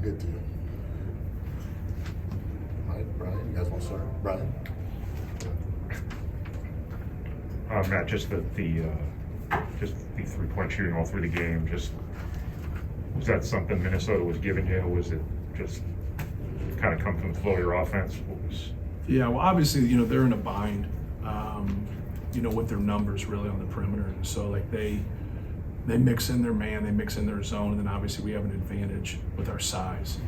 Good deal. All right, Brian, you guys want to start? Brian? Matt, just the 3-point shooting all through the game, just was that something Minnesota was giving you? Was it just kind of come from the flow of your offense? Yeah, well, obviously, they're in a bind, with their numbers really on the perimeter. And so, like, they mix in their man, they mix in their zone, and then obviously we have an advantage with our size.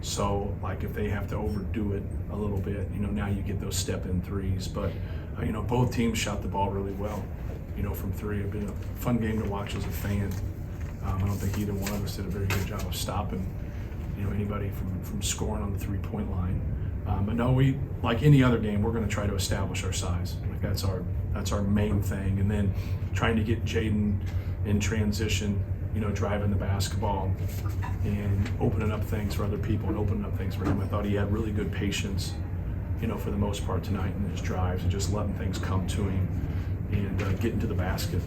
So, like, if they have to overdo it a little bit, now you get those step-in threes. But, both teams shot the ball really well, from three. It's been a fun game to watch as a fan. I don't think either one of us did a very good job of stopping, anybody from scoring on the three-point line. But no, we, like any other game, we're going to try to establish our size. Like that's our main thing. And then trying to get Jaden in transition, driving the basketball and opening up things for other people and opening up things for him. I thought he had really good patience, for the most part tonight in his drives and just letting things come to him and getting to the basket.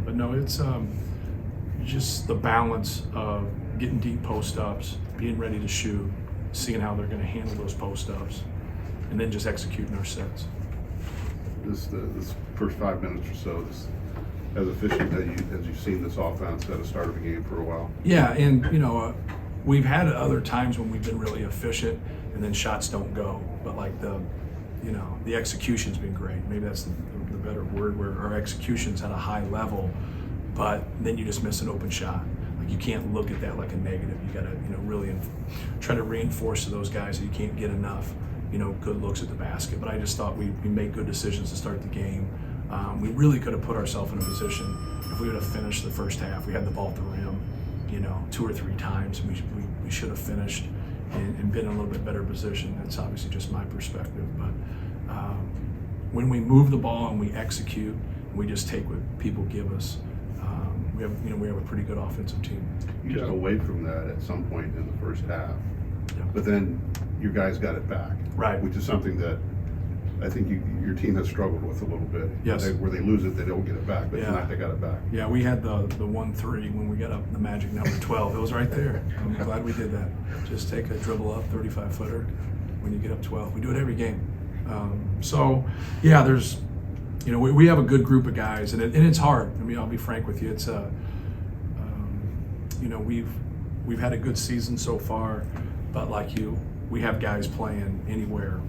But no, it's just the balance of getting deep post-ups, being ready to shoot, seeing how they're going to handle those post-ups, and then just executing our sets. This first 5 minutes or so, as efficient as you've seen this offense at the start of a game for a while. Yeah, and we've had other times when we've been really efficient, and then shots don't go. But like the execution's been great. Maybe that's the better word, where our execution's at a high level, but then you just miss an open shot. Like you can't look at that like a negative. You got to really try to reinforce to those guys that you can't get enough good looks at the basket. But I just thought we made good decisions to start the game. We really could have put ourselves in a position if we would have finished the first half. We had the ball at the rim, 2 or 3 times. We should have finished and been in a little bit better position. That's obviously just my perspective. But when we move the ball and we execute, and we just take what people give us, we have a pretty good offensive team. You got away from that at some point in the first half, Yeah. but then your guys got it back, Right. Which is something that I think your team has struggled with a little bit. Yes. Where they lose it, they don't get it back, but Yeah. tonight they got it back. Yeah, we had the 1-3 when we got up the magic number 12. It was right there. I'm glad we did that. Just take a dribble up, 35-footer when you get up 12. We do it every game. So, yeah, there's, we have a good group of guys, and it's hard. I mean, I'll be frank with you. It's we've had a good season so far, but like we have guys playing anywhere,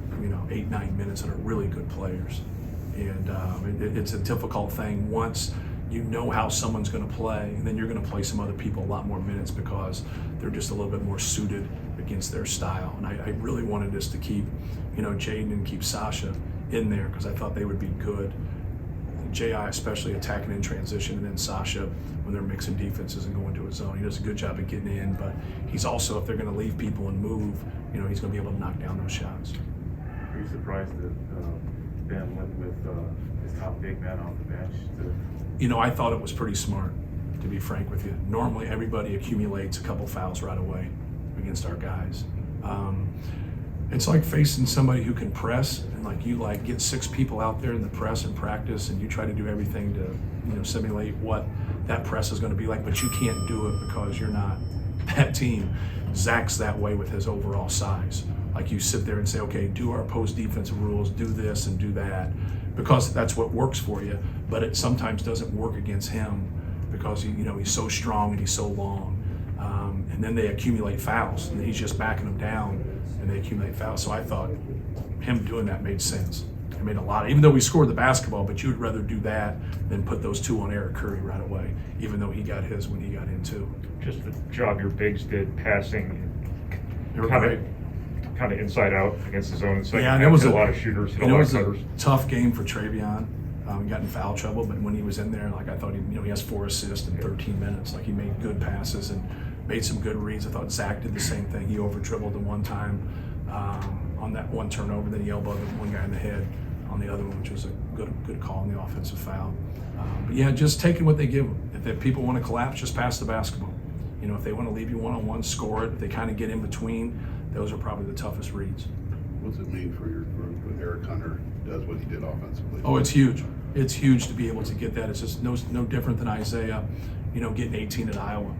8-9 minutes that are really good players. And it's a difficult thing once you know how someone's going to play, and then you're going to play some other people a lot more minutes because they're just a little bit more suited against their style. And I really wanted us to keep, Jaden and keep Sasha in there because I thought they would be good. J.I. especially attacking in transition, and then Sasha when they're mixing defenses and going to his zone. He does a good job of getting in, but he's also, if they're going to leave people and move, he's going to be able to knock down those shots. Are you surprised that Ben went with his top big man off the bench? I thought it was pretty smart, to be frank with you. Normally, everybody accumulates a couple fouls right away against our guys. It's like facing somebody who can press, and like get 6 people out there in the press and practice, and you try to do everything to simulate what that press is going to be like, but you can't do it because you're not that team. Zach's that way with his overall size. Like you sit there and say, okay, do our post defensive rules, do this and do that, because that's what works for you. But it sometimes doesn't work against him because he's so strong and he's so long. And then they accumulate fouls, and he's just backing them down, and they accumulate fouls. So I thought him doing that made sense. It made a lot, even though we scored the basketball, but you'd rather do that than put those 2 on Eric Curry right away, even though he got his when he got in too. Just the job your bigs did passing, They were great. kind of inside out against the zone. And Yeah, and it was a lot of shooters, hit a it lot was of a cutters. tough game for Travion. He got in foul trouble, but when he was in there, I thought he has 4 assists in 13 minutes. He made good passes and made some good reads. I thought Zach did the same thing. He over dribbled the one time on that one turnover, then he elbowed one guy in the head on the other one, which was a good call on the offensive foul. But yeah, just taking what they give them. If people want to collapse, just pass the basketball. If they want to leave you one-on-one, score it. If they kind of get in between, those are probably the toughest reads. What's it mean for your group when Eric Hunter does what he did offensively? Oh, it's huge. It's huge to be able to get that. It's just no different than Isaiah, getting 18 at Iowa.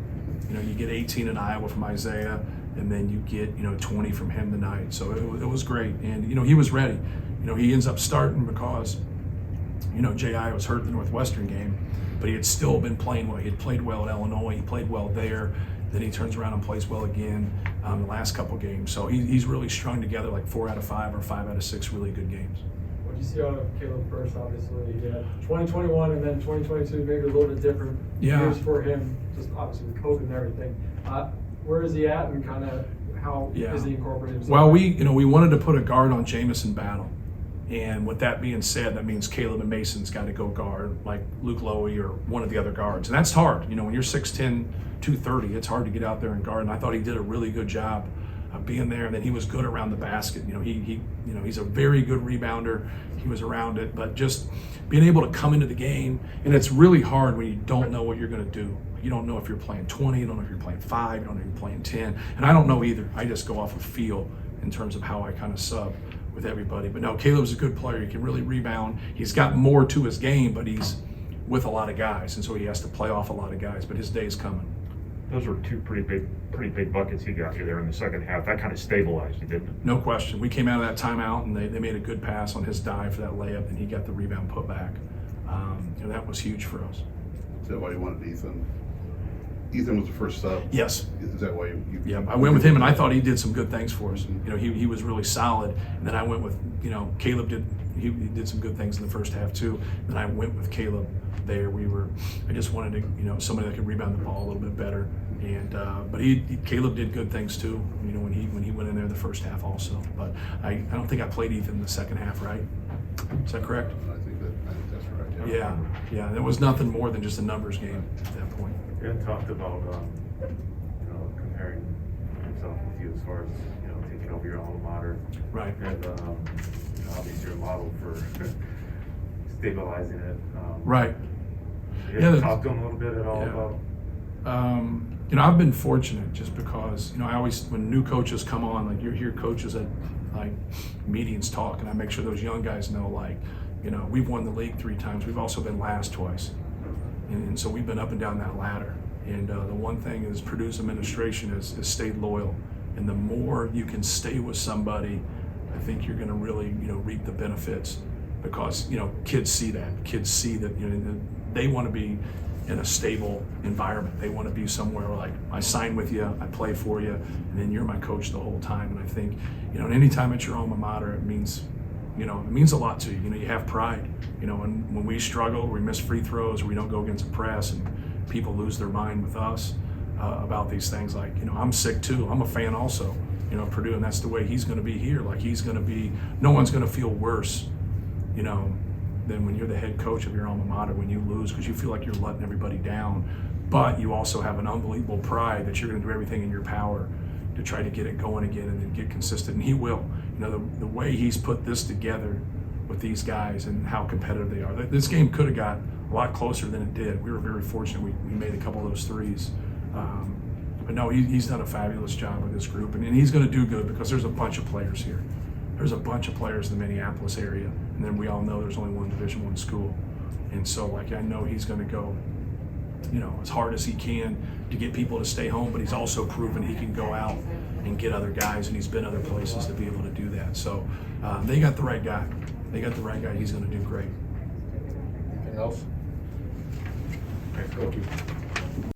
you get 18 in Iowa from Isaiah, and then you get 20 from him tonight. So it was great, and he was ready. He ends up starting because J.I. was hurt in the Northwestern game, but he had still been playing well. He had played well at Illinois. He played well there. Then he turns around and plays well again the last couple games. So he's really strung together like 4 out of 5 or 5 out of 6 really good games. What do you see out of Caleb first? Obviously, he had 2021 and then 2022, maybe a little bit different years for him, just obviously with COVID and everything. Where is he at, and kind of how is he incorporated himself? Well, we wanted to put a guard on Jamison Battle. And with that being said, that means Caleb and Mason's got to go guard like Luke Lowy or one of the other guards. And that's hard. When you're 6'10", 230, it's hard to get out there and guard. And I thought he did a really good job of being there. And then he was good around the basket. He's a very good rebounder. He was around it, but just being able to come into the game. And it's really hard when you don't know what you're going to do. You don't know if you're playing 20, you don't know if you're playing 5, you don't know if you're playing 10. And I don't know either. I just go off of feel in terms of how I kind of sub with everybody. But no, Caleb's a good player. He can really rebound. He's got more to his game, but he's with a lot of guys, and so he has to play off a lot of guys, but his day's coming. Those were 2 pretty big buckets he got you there in the second half. That kind of stabilized you, didn't it? No question. We came out of that timeout, and they made a good pass on his dive for that layup, and he got the rebound put back. That was huge for us. Is that why you wanted Ethan? Ethan was the first sub. Yes. Is that why you? Yeah, I went with him, and I thought he did some good things for us. He was really solid. And then I went with, Caleb he did some good things in the first half too. Then I went with Caleb there. I just wanted to, somebody that could rebound the ball a little bit better. And but Caleb did good things too. When he went in there the first half also. But I don't think I played Ethan in the second half, right? Is that correct? I think that's right. Yeah. It was nothing more than just a numbers game at that point. And talked about comparing himself with you as far as taking over your alma mater. Right. And obviously you're a model for stabilizing it. Right. You ever talked to him a little bit at all about? I've been fortunate just because I always, when new coaches come on, like you hear coaches at like meetings talk, and I make sure those young guys know, like, we've won the league 3 times. We've also been last twice. And so we've been up and down that ladder. And the one thing is Purdue's administration has stayed loyal. And the more you can stay with somebody, I think you're going to really, reap the benefits, because, kids see that. Kids see that, they want to be in a stable environment. They want to be somewhere where, like, I sign with you, I play for you, and then you're my coach the whole time. And I think, anytime at your alma mater, it means a lot to you. You have pride. And when we struggle, we miss free throws, or we don't go against the press, and people lose their mind with us about these things. Like, I'm sick too. I'm a fan also, of Purdue, and that's the way he's going to be here. Like, no one's going to feel worse, than when you're the head coach of your alma mater when you lose, because you feel like you're letting everybody down. But you also have an unbelievable pride that you're going to do everything in your power to try to get it going again and then get consistent. And he will. The way he's put this together with these guys and how competitive they are. This game could have got a lot closer than it did. We were very fortunate. We made a couple of those threes. But no, he's done a fabulous job with this group, and he's going to do good because there's a bunch of players here. There's a bunch of players in the Minneapolis area, and then we all know there's only one Division I school. And so, I know he's going to go, as hard as he can to get people to stay home, but he's also proven he can go out and get other guys, and he's been other places to be able to do that. So they got the right guy. He's going to do great. Anything else? Thank you.